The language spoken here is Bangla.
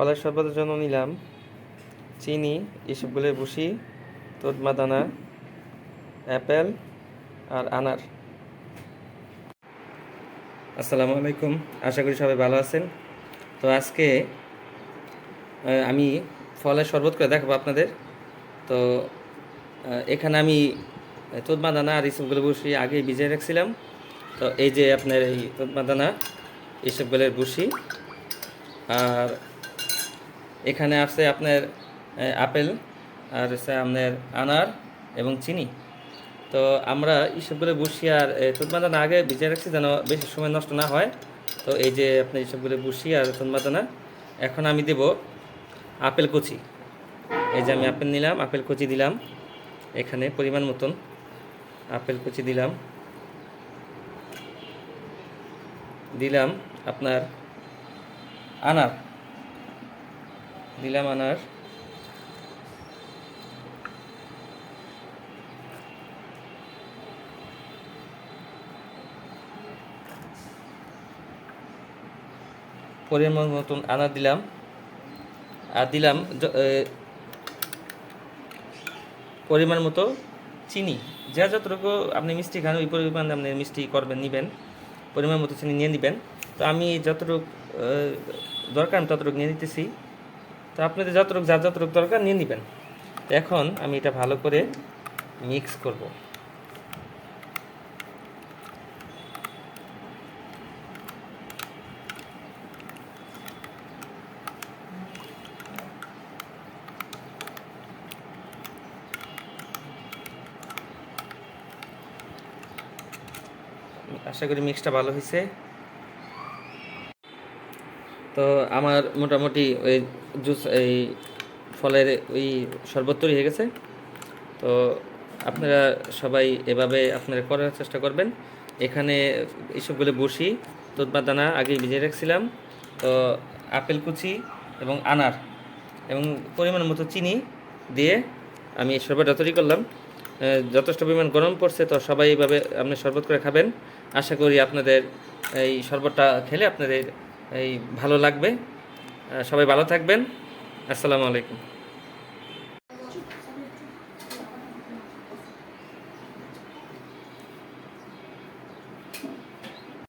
ফলের শরবতের জন্য নিলাম চিনি, ইসবগুলের ভুসি, তোতমা দানা, অ্যাপেল আর আনার। আসসালামু আলাইকুম, আশা করি সবাই ভালো আছেন। তো আজকে আমি ফলের শরবত করে দেখাবো আপনাদের। তো এখানে আমি তোতমা দানা আর ইসবগুলের ভুসি আগেই ভিজিয়ে রাখছিলাম। তো এই যে আপনার এই তোতমা দানা, ইসবগুলের ভুসি, আর এখানে আছে আপনার আপেল, আর হচ্ছে আপনার আনার এবং চিনি। তো আমরা এইসবগুলো বসি আর তোতমাদানা আগে ভিজিয়ে রাখছি যেন বেশি সময় নষ্ট না হয়। তো এই যে আপনার এইসবগুলো বসি আর তোতমাদানা, এখন আমি দেব আপেল কুচি। এই যে আমি আপেল নিলাম, আপেল কুচি দিলাম, এখানে পরিমাণ মতন আপেল কুচি দিলাম। দিলাম আপনার আনার, দিলাম আনার, পরিমাণ মতন আনার দিলাম, আর দিলাম পরিমাণ মতো চিনি। যা যতটুকু আপনি মিষ্টি খান ওই পরিমাণে আপনি মিষ্টি করবেন, নেবেন, পরিমাণ মতো চিনি নিয়ে নেবেন। তো আমি যতটুকু দরকার আমি ততটুকু নিয়ে নিতেছি। তো আপনাদের যতটুকু যার যতটুকু দরকার নিয়ে নেবেন। তো এখন আমি এটা ভালো করে মিক্স করব। আশা করি মিক্সটা ভালো হয়েছে। তো আমার মোটামুটি ওই জুস এই ফলের ওই শরবত তৈরি হয়ে গেছে। তো আপনারা সবাই এভাবে আপনারা করার চেষ্টা করবেন। এখানে এইসবগুলো বসি, তোতমা দানা আগেই ভিজিয়ে রাখছিলাম, তো আপেল কুচি এবং আনার এবং পরিমাণ মতো চিনি দিয়ে আমি এই শরবতটা তৈরি করলাম। যথেষ্ট পরিমাণ গরম পড়ছে, তো সবাই এইভাবে আপনি শরবত করে খাবেন। আশা করি আপনাদের এই শরবতটা খেলে আপনাদের এই ভালো লাগবে। সবাই ভালো থাকবেন। আসসালামু আলাইকুম।